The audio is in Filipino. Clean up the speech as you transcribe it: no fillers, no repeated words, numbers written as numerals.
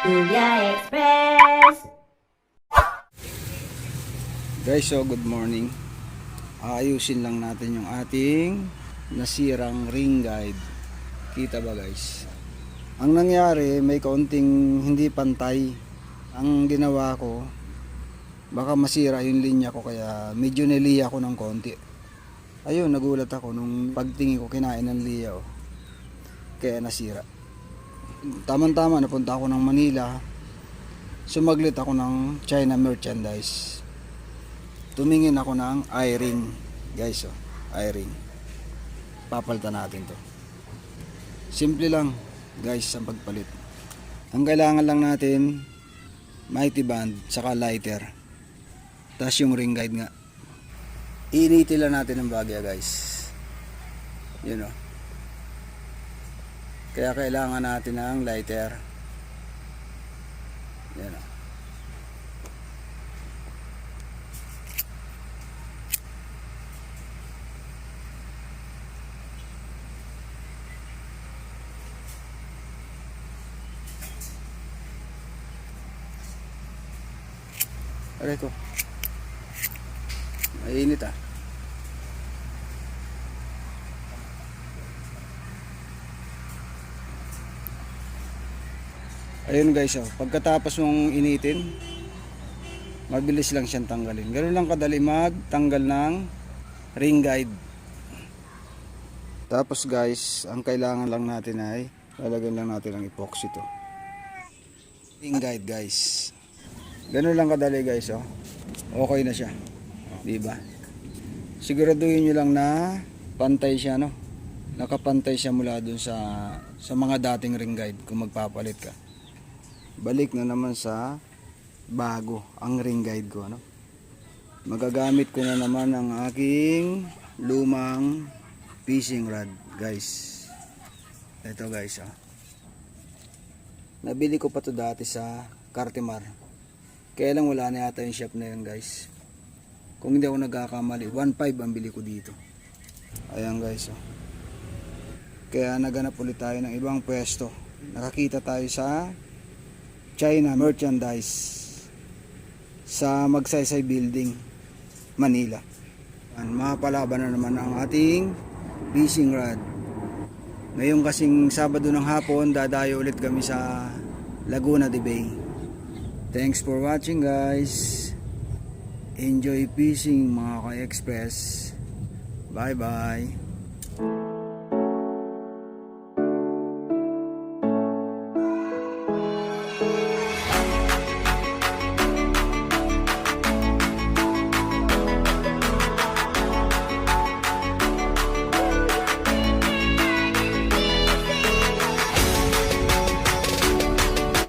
Kuya Express. Guys, so good morning. Ayusin lang natin yung ating nasirang ring guide. Kita ba guys? Ang nangyari, may kaunting hindi pantay. Ang ginawa ko, baka masira yung linya ko, kaya medyo niliya ko ng konti. Ayun, nagulat ako nung pagtingin ko, kinain ng liya, oh. Kaya nasira. Tama-tama, napunta ako ng Manila. Sumaglit ako ng China merchandise. Tumingin ako ng eye-ring. Guys, oh, eye-ring. Papalitan natin to. Simple lang, guys, ang pagpalit. Ang kailangan lang natin, mighty band, saka lighter. Tapos yung ring guide nga. Initin lang natin ng bagya, guys. Yun, oh. Kaya kailangan natin ng lighter. Yan, oh. Aray ko. Mainit ah. Ayun guys, oh. Pagkatapos mong initin, mabilis lang siyang tanggalin. Ganun lang kadali magtanggal ng ring guide. Tapos guys, ang kailangan lang natin ay lalagyan lang natin ng epoxy to. Ring guide guys. Ganun lang kadali guys, oh. Okay na siya. Di ba? Siguraduhin niyo lang na pantay siya, no. Nakapantay siya mula dun sa mga dating ring guide kung magpapalit ka. Balik na naman sa bago ang ring guide ko, no. Magagamit ko na naman ang aking lumang fishing rod, guys. Ito guys, oh. Nabili ko pa to dati sa Cartimar. Kaya lang wala na yata yung shop na yun guys. Kung hindi ako nagkakamali, 1.5 ang bili ko dito. Ayan guys, oh. Kaya naganap ulit tayo ng ibang pwesto. Nakakita tayo sa China merchandise sa Magsaysay Building, Manila. Mapalaban na naman ang ating fishing rod. Ngayon kasing Sabado ng hapon, dadayo ulit kami sa Laguna de Bay. Thanks for watching guys. Enjoy fishing mga ka-express. Bye bye.